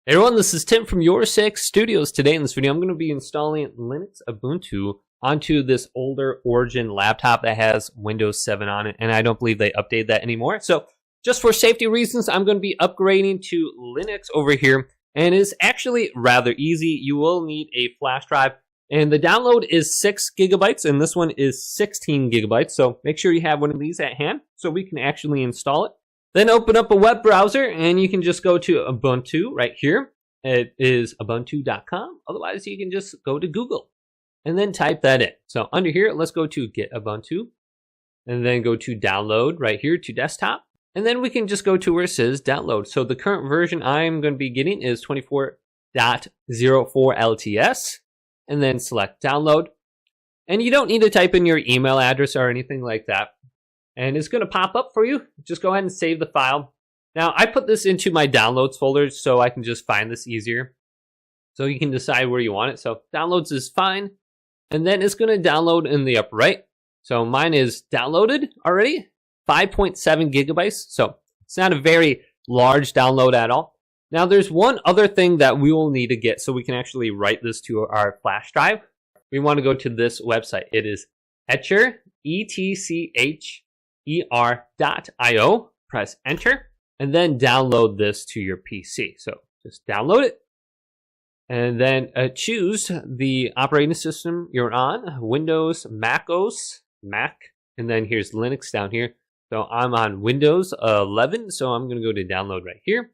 Hey everyone, this is Tim from Your Six Studios. Today in this video, I'm going to be installing Linux Ubuntu onto this older Origin laptop that has Windows 7 on it, and I don't believe they updated that anymore. So just for safety reasons, I'm going to be upgrading to Linux over here, and it's actually rather easy. You will need a flash drive, and the download is 6 gigabytes, and this one is 16 gigabytes. So make sure you have one of these at hand so we can actually install it. Then open up a web browser and you can just go to Ubuntu right here. It is ubuntu.com. Otherwise, you can just go to Google and then type that in. So under here, let's go to Get Ubuntu and then go to Download right here to Desktop. And then we can just go to where it says Download. So the current version I'm going to be getting is 24.04 LTS and then select Download. And you don't need to type in your email address or anything like that. And it's going to pop up for you. Just go ahead and save the file. Now, I put this into my downloads folder so I can just find this easier. So you can decide where you want it. So downloads is fine. And then it's going to download in the upper right. So mine is downloaded already, 5.7 gigabytes. So it's not a very large download at all. Now, there's one other thing that we will need to get so we can actually write this to our flash drive. We want to go to this website. It is Etcher, ETCHER.io, press enter, and then download this to your PC. So just download it, and then choose the operating system you're on, Windows, Mac, and then here's Linux down here. So I'm on Windows 11, so I'm going to go to download right here.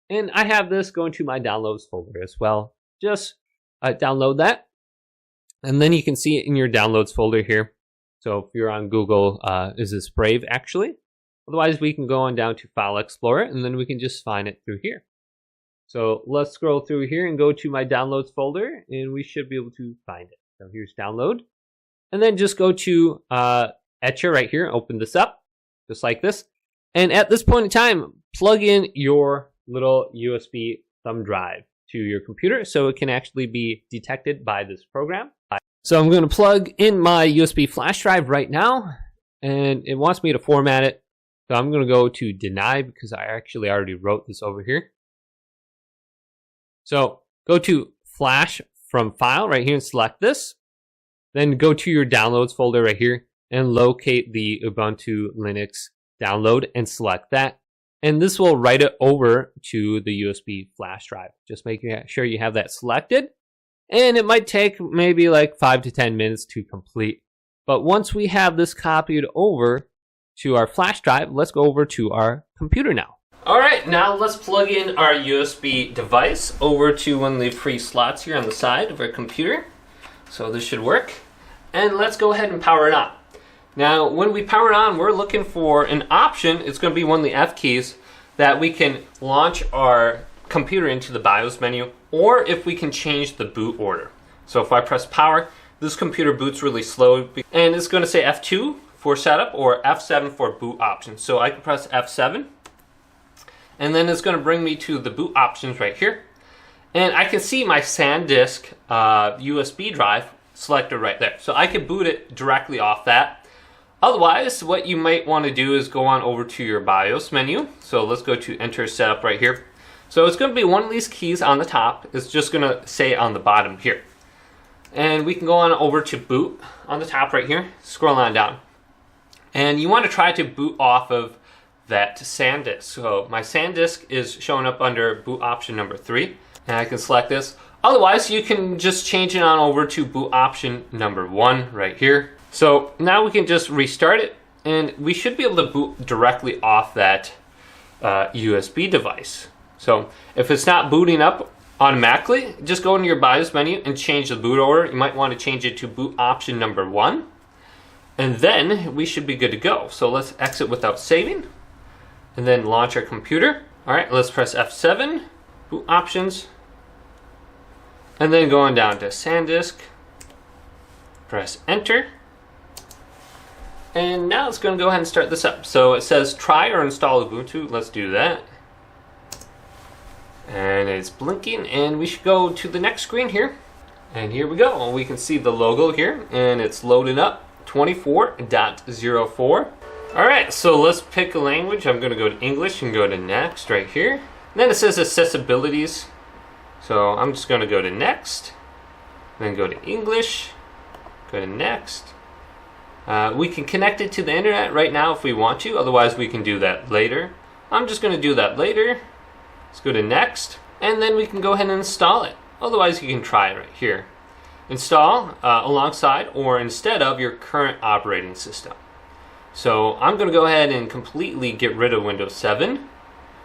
And I have this going to my downloads folder as well. Just download that, and then you can see it in your downloads folder here. So if you're on Google, is this Brave actually? Otherwise, we can go on down to File Explorer, and then we can just find it through here. So let's scroll through here and go to my downloads folder, and we should be able to find it. So here's download. And then just go to Etcher right here, open this up, just like this. And at this point in time, plug in your little USB thumb drive to your computer so it can actually be detected by this program. So I'm going to plug in my USB flash drive right now, and it wants me to format it. So I'm going to go to deny because I actually already wrote this over here. So go to flash from file right here and select this. Then go to your downloads folder right here and locate the Ubuntu Linux download and select that. And this will write it over to the USB flash drive. Just making sure you have that selected. And it might take maybe like 5 to 10 minutes to complete. But once we have this copied over to our flash drive, let's go over to our computer now. All right, now let's plug in our USB device over to one of the free slots here on the side of our computer. So this should work. And let's go ahead and power it on. Now, when we power it on, we're looking for an option. It's going to be one of the F keys that we can launch our computer into the BIOS menu, or if we can change the boot order. So if I press power, this computer boots really slow, and it's going to say F2 for setup or F7 for boot options. So I can press F7, and then it's going to bring me to the boot options right here. And I can see my SanDisk USB drive selected right there. So I can boot it directly off that. Otherwise, what you might want to do is go on over to your BIOS menu. So let's go to Enter Setup right here. So it's going to be one of these keys on the top. It's just going to say on the bottom here. And we can go on over to boot on the top right here. Scroll on down. And you want to try to boot off of that SanDisk. So my SanDisk is showing up under boot option number 3. And I can select this. Otherwise, you can just change it on over to boot option number 1 right here. So now we can just restart it. And we should be able to boot directly off that USB device. So if it's not booting up automatically, just go into your BIOS menu and change the boot order. You might want to change it to boot option number 1. And then we should be good to go. So let's exit without saving. And then launch our computer. All right, let's press F7, boot options. And then go on down to SanDisk. Press enter. And now it's going to go ahead and start this up. So it says try or install Ubuntu. Let's do that. And it's blinking, and we should go to the next screen here. And here we go. We can see the logo here, and it's loading up 24.04. All right, so let's pick a language. I'm going to go to English and go to next right here. And then it says accessibilities. So I'm just going to go to next, then go to English, go to next. We can connect it to the internet right now if we want to, otherwise we can do that later. I'm just going to do that later. Let's go to next, and then we can go ahead and install it. Otherwise you can try it right here. Install alongside or instead of your current operating system. So I'm going to go ahead and completely get rid of Windows 7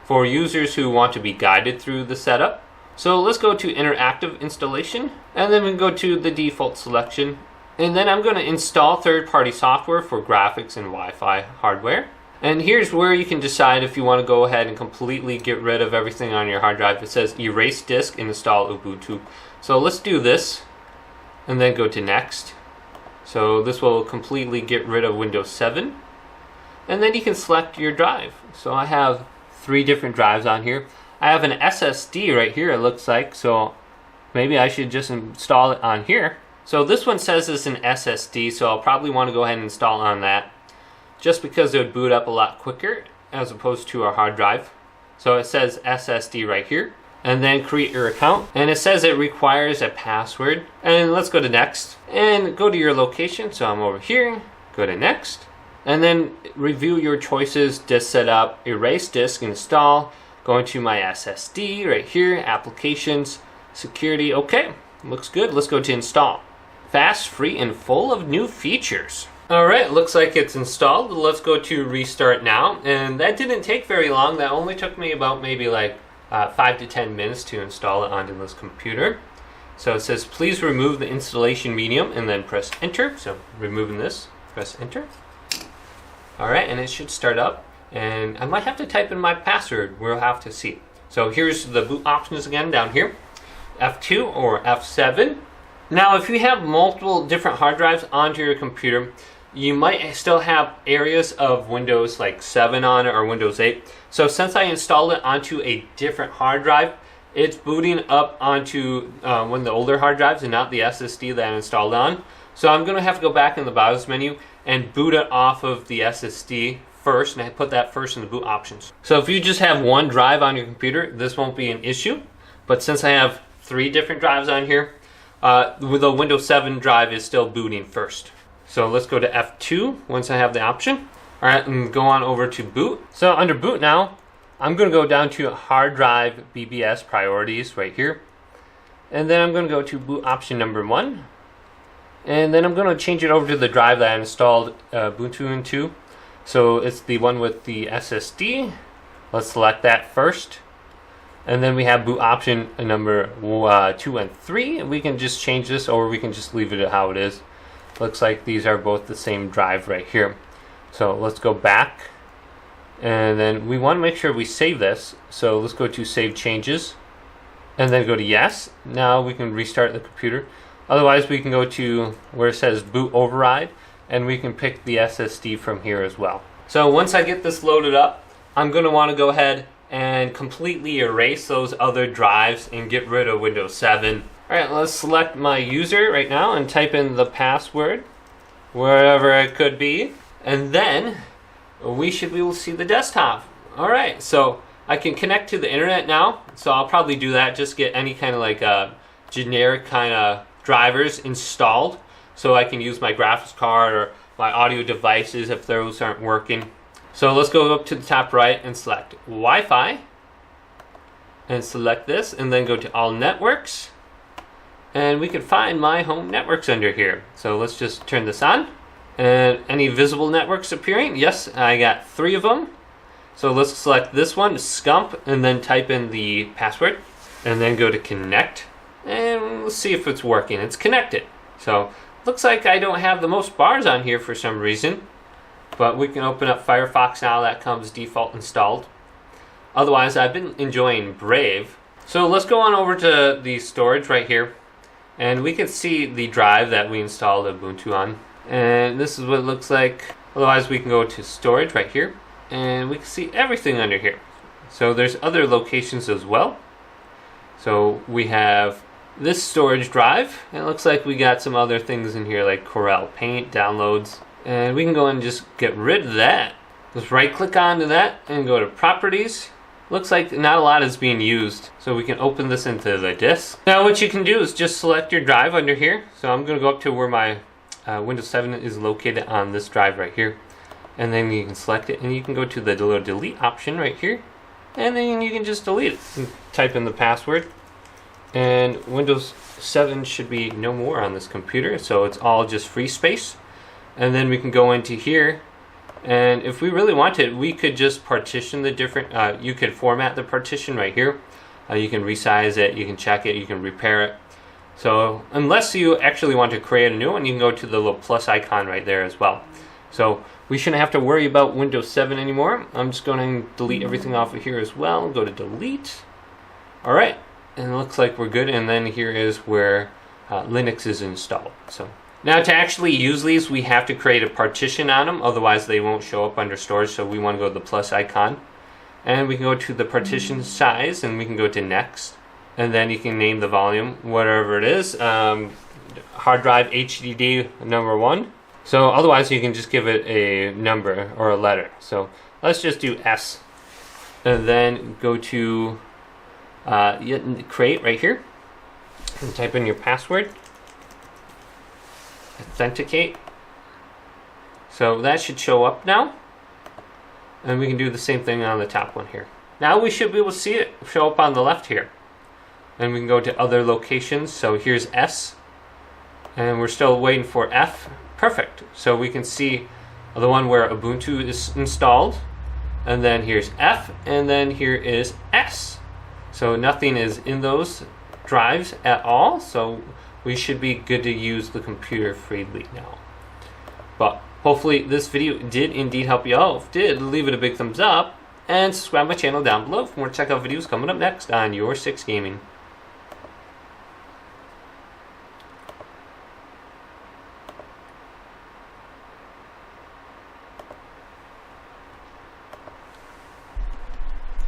for users who want to be guided through the setup. So let's go to interactive installation, and then we can go to the default selection. And then I'm going to install third-party software for graphics and Wi-Fi hardware. And here's where you can decide if you want to go ahead and completely get rid of everything on your hard drive. It says erase disk and install Ubuntu. So let's do this, and then go to next. So this will completely get rid of Windows 7. And then you can select your drive. So I have 3 different drives on here. I have an SSD right here, it looks like, so maybe I should just install it on here. So this one says it's an SSD, so I'll probably want to go ahead and install on that, just because it would boot up a lot quicker as opposed to a hard drive. So it says SSD right here, and then create your account, and it says it requires a password. And let's go to next, and go to your location. So I'm over here, go to next, and then review your choices: disk setup, erase disk, install. Going to my SSD right here, applications, security. Okay, looks good. Let's go to install. Fast, free, and full of new features. Alright, looks like it's installed. Let's go to restart now. And that didn't take very long. That only took me about maybe like 5 to 10 minutes to install it onto this computer. So it says please remove the installation medium and then press enter. So removing this, press enter. Alright, and it should start up. And I might have to type in my password. We'll have to see. So here's the boot options again down here. F2 or F7. Now if you have multiple different hard drives onto your computer, you might still have areas of Windows like 7 on it or Windows 8. So since I installed it onto a different hard drive, it's booting up onto one of the older hard drives and not the SSD that I installed on. So I'm going to have to go back in the BIOS menu and boot it off of the SSD first, and I put that first in the boot options. So if you just have one drive on your computer, this won't be an issue. But since I have 3 different drives on here, the Windows 7 drive is still booting first. So let's go to F2 once I have the option. Alright, and go on over to boot. So under boot now, I'm going to go down to hard drive BBS priorities right here. And then I'm going to go to boot option number 1. And then I'm going to change it over to the drive that I installed Ubuntu into. So it's the one with the SSD. Let's select that first. And then we have boot option number 2 and 3. We can just change this, or we can just leave it how it is. Looks like these are both the same drive right here. So let's go back. And then we want to make sure we save this. So let's go to save changes. And then go to yes. Now we can restart the computer. Otherwise we can go to where it says boot override, and we can pick the SSD from here as well. So once I get this loaded up, I'm going to want to go ahead and completely erase those other drives and get rid of Windows 7. Alright, let's select my user right now and type in the password, wherever it could be. And then we should be able to see the desktop. Alright, so I can connect to the internet now. So I'll probably do that, just get any kind of like generic kind of drivers installed, so I can use my graphics card or my audio devices if those aren't working. So let's go up to the top right and select Wi-Fi and select this, and then go to all networks, and we can find my home networks under here. So let's just turn this on, and any visible networks appearing? Yes, I got 3 of them. So let's select this one, Scump, and then type in the password, and then go to connect, and let's see if it's working. It's connected. So looks like I don't have the most bars on here for some reason, but we can open up Firefox now. That comes default installed. Otherwise, I've been enjoying Brave. So let's go on over to the storage right here, and we can see the drive that we installed Ubuntu on. And this is what it looks like. Otherwise, we can go to storage right here, and we can see everything under here. So there's other locations as well. So we have this storage drive, and it looks like we got some other things in here like Corel Paint, downloads, and we can go and just get rid of that. Just right click onto that and go to properties, Looks like not a lot is being used, so we can open this into the disk. Now what you can do is just select your drive under here. So I'm going to go up to where my Windows 7 is located on this drive right here. And then you can select it, and you can go to the little delete option right here. And then you can just delete it. And type in the password. And Windows 7 should be no more on this computer, so it's all just free space. And then we can go into here. And if we really wanted, we could just partition the different, you could format the partition right here. You can resize it, you can check it, you can repair it. So unless you actually want to create a new one, you can go to the little plus icon right there as well. So we shouldn't have to worry about Windows 7 anymore. I'm just going to delete everything off of here as well. Go to delete. All right, and it looks like we're good. And then here is where Linux is installed. So now to actually use these, we have to create a partition on them, otherwise they won't show up under storage. So we want to go to the plus icon, and we can go to the partition size, and we can go to next, and then you can name the volume, whatever it is, hard drive HDD number 1. So otherwise you can just give it a number or a letter. So let's just do S, and then go to create right here, and type in your password. Authenticate. So that should show up now, and we can do the same thing on the top one here. Now we should be able to see it show up on the left here, and we can go to other locations. So here's S, and we're still waiting for F. Perfect. So we can see the one where Ubuntu is installed, and then here's F, and then here is S. So nothing is in those drives at all, so we should be good to use the computer freely now. But hopefully this video did indeed help you out. If it did, leave it a big thumbs up, and subscribe to my channel down below for more checkout videos coming up next on Your 6 Gaming.